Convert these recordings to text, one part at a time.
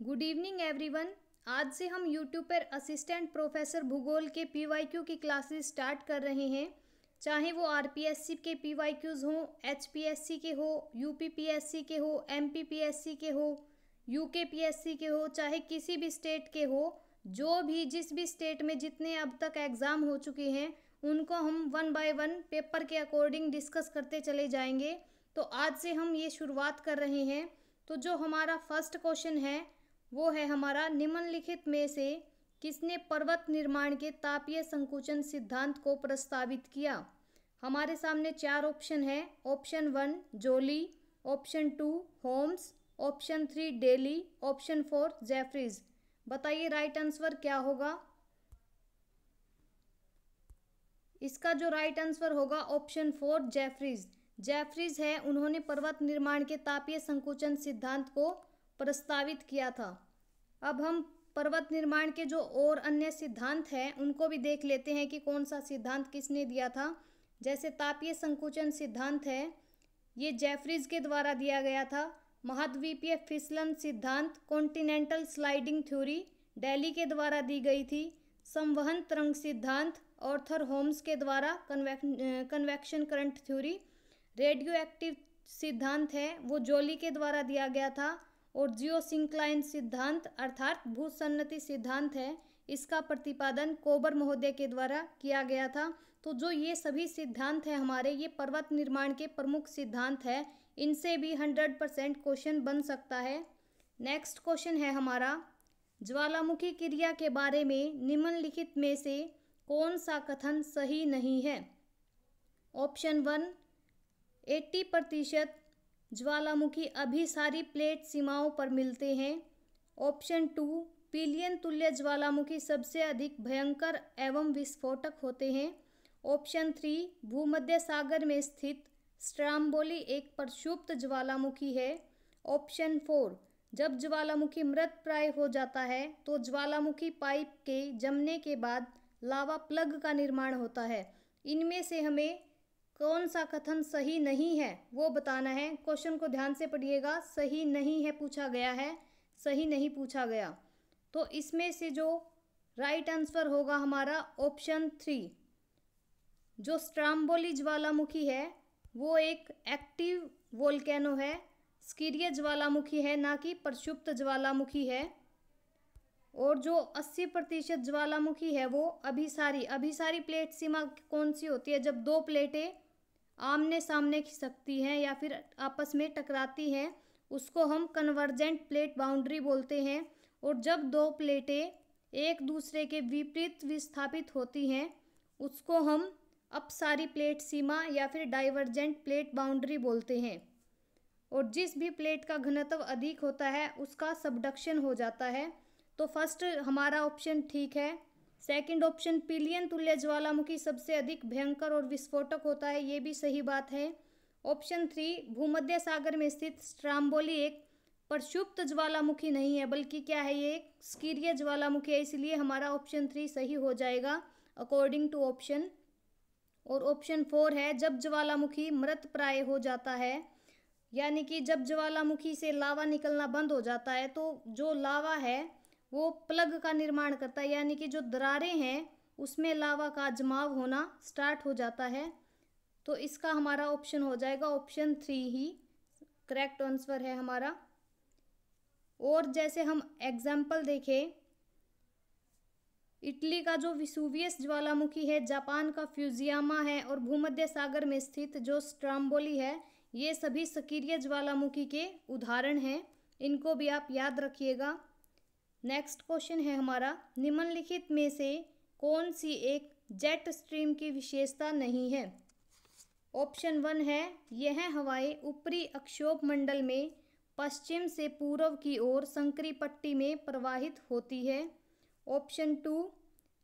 Good evening everyone. आज से हम यूट्यूब पर असिस्टेंट प्रोफेसर भूगोल के पीवाईक्यू की क्लासेस स्टार्ट कर रहे हैं। चाहे वो आरपीएससी के पीवाईक्यूज हों, एचपीएससी के हो, यूपीपीएससी के हो, एमपीपीएससी के हो, यूकेपीएससी के हो, चाहे किसी भी स्टेट के हो, जो भी जिस भी स्टेट में जितने अब तक एग्ज़ाम हो चुके हैं उनको हम वन बाय वन पेपर के अकॉर्डिंग डिस्कस करते चले जाएंगे। तो आज से हम ये शुरुआत कर रहे हैं। तो जो हमारा फर्स्ट क्वेश्चन है वो है हमारा, निम्नलिखित में से किसने पर्वत निर्माण के तापीय संकुचन सिद्धांत को प्रस्तावित किया। हमारे सामने चार ऑप्शन है। Option 1 Joly, option 2 Holmes, option 3 Daly, option 4 Jeffreys. बताइए राइट आंसर क्या होगा। इसका जो राइट आंसर होगा ऑप्शन 4 जेफरीज। जेफरीज है, उन्होंने पर्वत निर्माण के तापीय संकुचन सिद्धांत को प्रस्तावित किया था। अब हम पर्वत निर्माण के जो और अन्य सिद्धांत हैं उनको भी देख लेते हैं कि कौन सा सिद्धांत किसने दिया था। जैसे तापीय संकुचन सिद्धांत है, ये जेफरीज के द्वारा दिया गया था। महाद्वीपीय फिसलन सिद्धांत, कॉन्टिनेंटल स्लाइडिंग थ्योरी, दिल्ली के द्वारा दी गई थी। संवहन तरंग सिद्धांत, आर्थर होम्स के द्वारा convection current theory. Radio active सिद्धांत है वो जोली के द्वारा दिया गया था। और जियोसिंक्लाइन सिद्धांत अर्थात भूसन्नति सिद्धांत है, इसका प्रतिपादन कोबर महोदय के द्वारा किया गया था। तो जो ये सभी सिद्धांत हैं हमारे, ये पर्वत निर्माण के प्रमुख सिद्धांत है। इनसे भी 100% क्वेश्चन बन सकता है। नेक्स्ट क्वेश्चन है हमारा, ज्वालामुखी क्रिया के बारे में निम्नलिखित में से कौन सा कथन सही नहीं है। ऑप्शन 1 80% ज्वालामुखी अभिसारी प्लेट सीमाओं पर मिलते हैं। ऑप्शन 2 पिलियन तुल्य ज्वालामुखी सबसे अधिक भयंकर एवं विस्फोटक होते हैं। ऑप्शन 3 भूमध्य सागर में स्थित स्ट्राम्बोली एक प्रक्षुब्ध ज्वालामुखी है। ऑप्शन 4 जब ज्वालामुखी मृत प्राय हो जाता है तो ज्वालामुखी पाइप के जमने के बाद लावा प्लग का निर्माण होता है। इनमें से हमें कौन सा कथन सही नहीं है वो बताना है। क्वेश्चन को ध्यान से पढ़िएगा, सही नहीं है पूछा गया है, सही नहीं पूछा गया। तो इसमें से जो राइट आंसर होगा हमारा ऑप्शन 3, जो स्ट्राम्बोली ज्वालामुखी है वो एक एक्टिव वोल्केनो है, सक्रिय ज्वालामुखी है, ना कि प्रक्षुब्ध ज्वालामुखी है। और जो 80% ज्वालामुखी है वो अभिसारी प्लेट सीमा कौन सी होती है, जब दो प्लेटें आमने सामने खिसकती हैं या फिर आपस में टकराती हैं, उसको हम कन्वर्जेंट प्लेट बाउंड्री बोलते हैं। और जब दो प्लेटें एक दूसरे के विपरीत विस्थापित होती हैं उसको हम अपसारी प्लेट सीमा या फिर डाइवर्जेंट प्लेट बाउंड्री बोलते हैं। और जिस भी प्लेट का घनत्व अधिक होता है उसका सबडक्शन हो जाता है। तो फर्स्ट हमारा ऑप्शन ठीक है। सेकंड ऑप्शन पिलियन तुल्य ज्वालामुखी सबसे अधिक भयंकर और विस्फोटक होता है, ये भी सही बात है। ऑप्शन 3 भूमध्य सागर में स्थित स्ट्राम्बोली एक प्रक्षुब्ध ज्वालामुखी नहीं है, बल्कि क्या है, ये एक सक्रिय ज्वालामुखी है, इसलिए हमारा ऑप्शन 3 सही हो जाएगा अकॉर्डिंग टू ऑप्शन। और ऑप्शन 4 है जब ज्वालामुखी मृत प्राय हो जाता है, यानी कि जब ज्वालामुखी से लावा निकलना बंद हो जाता है तो जो लावा है वो प्लग का निर्माण करता है, यानी कि जो दरारें हैं उसमें लावा का जमाव होना स्टार्ट हो जाता है। तो इसका हमारा ऑप्शन हो जाएगा ऑप्शन 3 ही करेक्ट आंसर है हमारा। और जैसे हम एग्जाम्पल देखें, इटली का जो विसुवियस ज्वालामुखी है, जापान का फ्यूजियामा है और भूमध्य सागर में स्थित जो स्ट्राम्बोली है, ये सभी सक्रिय ज्वालामुखी के उदाहरण हैं। इनको भी आप याद रखिएगा। नेक्स्ट क्वेश्चन है हमारा, निम्नलिखित में से कौन सी एक जेट स्ट्रीम की विशेषता नहीं है। ऑप्शन 1 है यह हवाएं ऊपरी अक्षोभ मंडल में पश्चिम से पूर्व की ओर संकरी पट्टी में प्रवाहित होती है। ऑप्शन 2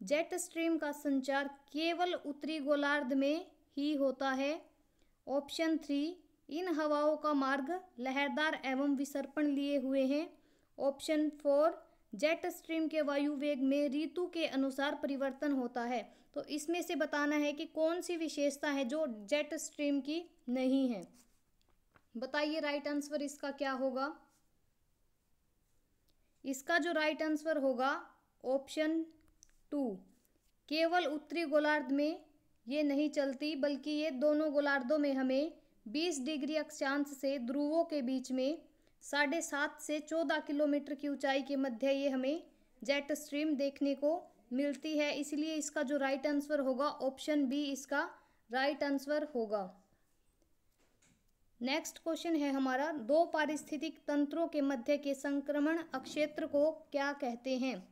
जेट स्ट्रीम का संचार केवल उत्तरी गोलार्ध में ही होता है। ऑप्शन 3 इन हवाओं का मार्ग लहरदार एवं विसर्पण लिए हुए हैं। ऑप्शन 4 जेट स्ट्रीम के वायु वेग में ऋतु के अनुसार परिवर्तन होता है। तो इसमें से बताना है कि कौन सी विशेषता है जो जेट स्ट्रीम की नहीं है। बताइए राइट आंसर इसका क्या होगा। इसका जो राइट आंसर होगा ऑप्शन 2। केवल उत्तरी गोलार्ध में ये नहीं चलती, बल्कि ये दोनों गोलार्धों में हमें 20 डिग्री अक्षांश से ध्रुवों के बीच में 7.5 से 14 किलोमीटर की ऊंचाई के मध्य ये हमें जेट स्ट्रीम देखने को मिलती है। इसलिए इसका जो राइट आंसर होगा ऑप्शन बी इसका राइट आंसर होगा। नेक्स्ट क्वेश्चन है हमारा, दो पारिस्थितिक तंत्रों के मध्य के संक्रमण अक्षेत्र को क्या कहते हैं?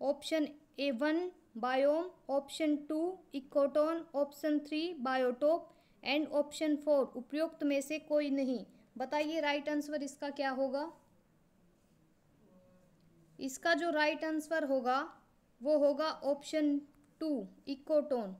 Option A 1 biome, option 2 ecotone, option 3 biotope and option 4 उपयुक्त में से कोई नहीं। बताइए राइट आंसर इसका क्या होगा? इसका जो राइट आंसर होगा वो होगा ऑप्शन 2 इकोटोन।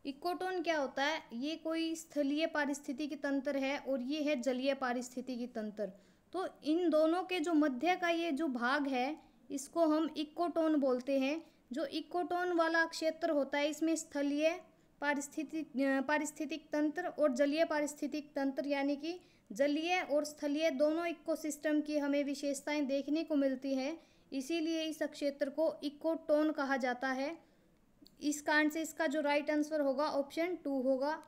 इकोटोन क्या होता है? ये कोई स्थलीय पारिस्थितिकी तंत्र है और ये है जलीय पारिस्थितिकी तंत्र। तो इन दोनों के जो मध्य का ये जो भाग है इसको हम इकोटोन बोलते हैं। जो इकोटोन वाला क्षेत्र होता है इसमें स्थलीय पारिस्थितिक तंत्र और जलीय पारिस्थितिक तंत्र यानी कि जलीय और स्थलीय दोनों इकोसिस्टम की हमें विशेषताएं देखने को मिलती हैं। इसीलिए इस क्षेत्र को इकोटोन कहा जाता है। इस कारण से इसका जो राइट आंसर होगा ऑप्शन 2 होगा।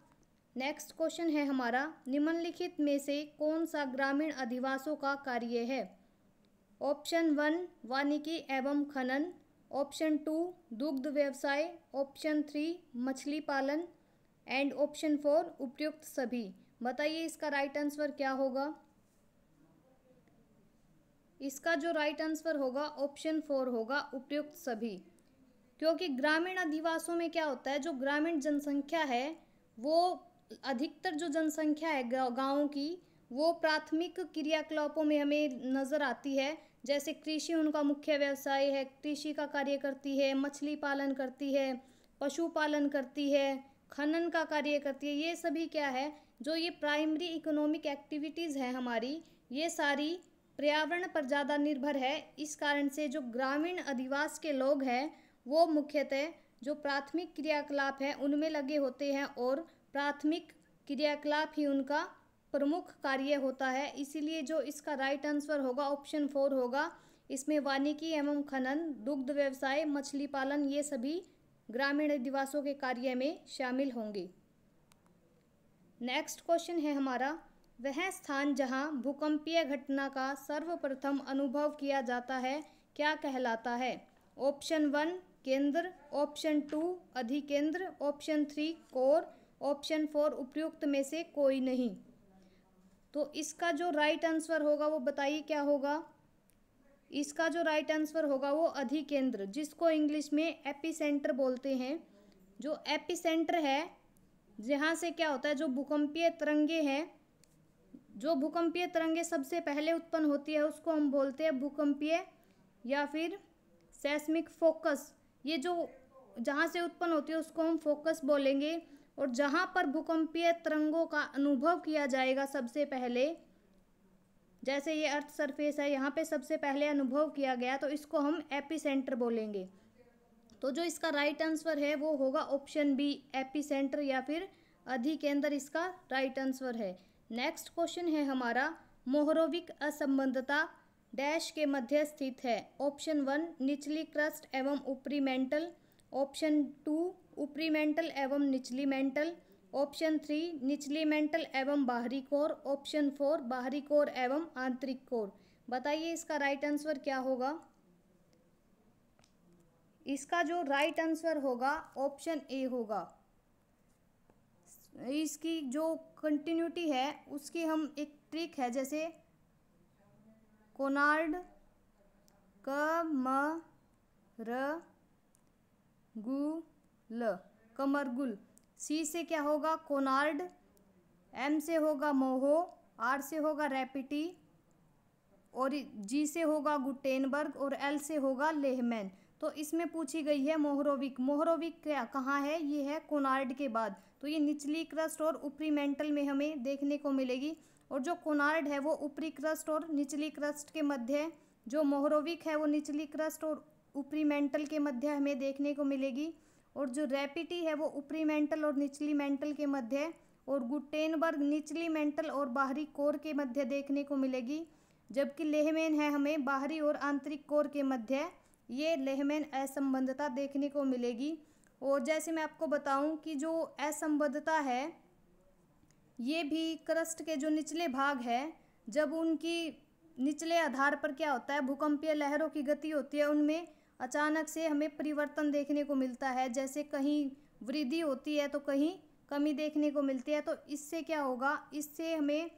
नेक्स्ट क्वेश्चन है हमारा, निम्नलिखित में से कौन सा ग्रामीण अधिवासों का कार्य है? ऑप्शन 1 वानिकी एवं खनन, ऑप्शन 2 दुग्ध व्यवसाय, ऑप्शन 3 मछली पालन एंड ऑप्शन 4 उपयुक्त सभी। बताइए इसका राइट आंसर क्या होगा? इसका जो राइट आंसर होगा ऑप्शन 4 होगा उपयुक्त सभी। क्योंकि ग्रामीण अधिवासों में क्या होता है, जो ग्रामीण जनसंख्या है वो अधिकतर जो जनसंख्या है गाँवों की वो प्राथमिक क्रियाकलापों में हमें नज़र आती है। जैसे कृषि उनका मुख्य व्यवसाय है, कृषि का कार्य करती है, मछली पालन करती है, पशुपालन करती है, खनन का कार्य करती है। ये सभी क्या है, जो ये प्राइमरी इकोनॉमिक एक्टिविटीज़ हैं हमारी, ये सारी पर्यावरण पर ज़्यादा निर्भर है। इस कारण से जो ग्रामीण अधिवास के लोग हैं वो मुख्यतः जो प्राथमिक क्रियाकलाप है उनमें लगे होते हैं और प्राथमिक क्रियाकलाप ही उनका प्रमुख कार्य होता है। इसीलिए जो इसका राइट आंसर होगा ऑप्शन 4 होगा। इसमें वानिकी एवं खनन, दुग्ध व्यवसाय, मछली पालन ये सभी ग्रामीण अधिवासों के कार्य में शामिल होंगे। नेक्स्ट क्वेश्चन है हमारा, वह स्थान जहां भूकंपीय घटना का सर्वप्रथम अनुभव किया जाता है क्या कहलाता है? ऑप्शन 1 केंद्र, ऑप्शन 2 अधिकेंद्र, ऑप्शन 3 कोर, ऑप्शन 4 उपयुक्त में से कोई नहीं। तो इसका जो राइट आंसर होगा वो बताइए क्या होगा? इसका जो राइट आंसर होगा वो अधिकेंद्र, जिसको इंग्लिश में एपिसेंटर बोलते हैं। जो एपिसेंटर है जहाँ से क्या होता है, जो भूकंपीय तरंगे हैं, जो भूकंपीय तरंगे सबसे पहले उत्पन्न होती है उसको हम बोलते हैं भूकंपीय या फिर सेस्मिक फोकस। ये जो जहाँ से उत्पन्न होती है उसको हम फोकस बोलेंगे। और जहाँ पर भूकंपीय तरंगों का अनुभव किया जाएगा सबसे पहले, जैसे ये अर्थ सरफेस है यहाँ पे सबसे पहले अनुभव किया गया, तो इसको हम एपिसेंटर बोलेंगे। तो जो इसका राइट आंसर है वो होगा ऑप्शन बी एपिसेंटर या फिर अधिकेंद्र इसका राइट आंसर है। नेक्स्ट क्वेश्चन है हमारा, मोहरोविक असंबद्धता डैश के मध्य स्थित है? ऑप्शन 1 निचली क्रस्ट एवं ऊपरी मेंटल, ऑप्शन 2 ऊपरी मेंटल एवं निचली मेंटल, ऑप्शन 3 निचली मेंटल एवं बाहरी कोर, ऑप्शन 4 बाहरी कोर एवं आंतरिक कोर। बताइए इसका राइट आंसर क्या होगा? इसका जो राइट आंसर होगा ऑप्शन ए होगा। इसकी जो कंटिन्यूटी है उसकी हम एक ट्रिक है, जैसे कोनार्ड क म र गु ल कमरगुल। सी से क्या होगा कोनार्ड, एम से होगा मोहो, आर से होगा रैपिटी और जी से होगा गुटेनबर्ग और एल से होगा लेहमैन। तो इसमें पूछी गई है मोहरोविक। मोहरोविक क्या कहाँ है? ये है कोनार्ड के बाद। तो ये निचली क्रस्ट और ऊपरी मेंटल में हमें देखने को मिलेगी। और जो कोनार्ड है वो ऊपरी क्रस्ट और निचली क्रस्ट के मध्य, जो मोहरोविक है वो निचली क्रस्ट और ऊपरी मेंटल के मध्य हमें देखने को मिलेगी। और जो रैपिटी है वो ऊपरी मेंटल और निचली मेंटल के मध्य, और गुटेनबर्ग निचली मेंटल और बाहरी कोर के मध्य देखने को मिलेगी। जबकि लेहमैन है हमें बाहरी और आंतरिक कोर के मध्य, ये लेहमैन असंबद्धता देखने को मिलेगी। और जैसे मैं आपको बताऊं कि जो असंबद्धता है ये भी क्रस्ट के जो निचले भाग है, जब उनकी निचले आधार पर क्या होता है, भूकंपीय लहरों की गति होती है, उनमें अचानक से हमें परिवर्तन देखने को मिलता है। जैसे कहीं वृद्धि होती है तो कहीं कमी देखने को मिलती है। तो इससे क्या होगा, इससे हमें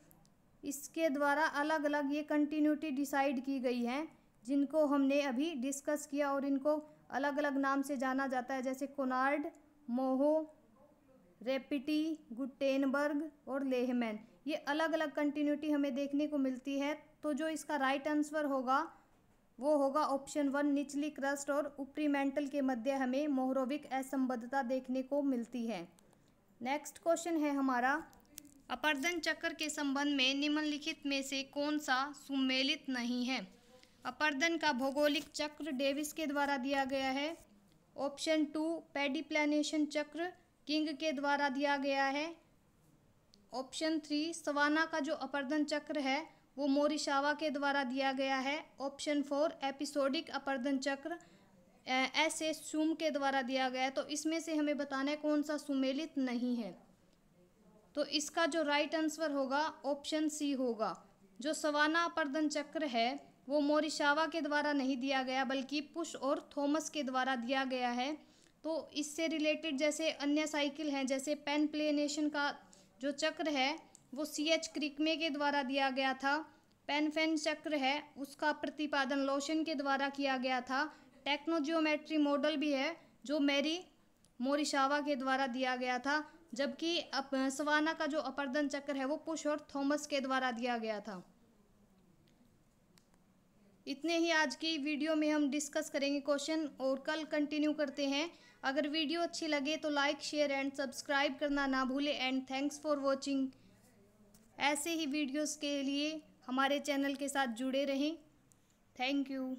इसके द्वारा अलग अलग ये कंटिन्यूटी डिसाइड की गई हैं, जिनको हमने अभी डिस्कस किया और इनको अलग अलग नाम से जाना जाता है, जैसे कोनार्ड, मोहो, रेपिटी, गुटेनबर्ग और लेहमैन। ये अलग अलग कंटिन्यूटी हमें देखने को मिलती है। तो जो इसका राइट आंसर होगा वो होगा ऑप्शन 1, निचली क्रस्ट और ऊपरी मेंटल के मध्य हमें मोहरोविक असंबद्धता देखने को मिलती है। नेक्स्ट क्वेश्चन है हमारा, अपर्दन चक्र के संबंध में निम्नलिखित में से कौन सा सुमेलित नहीं है। अपर्दन का भौगोलिक चक्र डेविस के द्वारा दिया गया है। ऑप्शन 2 पेडिप्लानेशन चक्र किंग के द्वारा दिया गया है। ऑप्शन 3 सवाना का जो अपर्दन चक्र है वो मोरिशावा के द्वारा दिया गया है। ऑप्शन 4 एपिसोडिक अपर्दन चक्र ऐसे शुम के द्वारा दिया गया है। तो इसमें से हमें बताना है कौन सा सुमेलित नहीं है। तो इसका जो राइट आंसर होगा ऑप्शन सी होगा। जो सवाना अपर्दन चक्र है वो मोरिशावा के द्वारा नहीं दिया गया बल्कि पुश और थॉमस के द्वारा दिया गया है। तो इससे रिलेटेड जैसे अन्य साइकिल हैं, जैसे पेनप्लेनेशन का जो चक्र है वो CH क्रिकमे के द्वारा दिया गया था। पेनफेन चक्र है उसका प्रतिपादन लोशन के द्वारा किया गया था। टेक्नोजियोमेट्री मॉडल भी है जो मैरी मोरिशावा के द्वारा दिया गया था। जबकि सवाना का जो अपर्दन चक्र है वो पुश और थॉमस के द्वारा दिया गया था। इतने ही आज की वीडियो में हम डिस्कस करेंगे क्वेश्चन, और कल कंटिन्यू करते हैं। अगर वीडियो अच्छी लगे तो लाइक, शेयर एंड सब्सक्राइब करना ना भूलें। And thanks for watching. ऐसे ही वीडियोस के लिए हमारे चैनल के साथ जुड़े रहें। Thank you.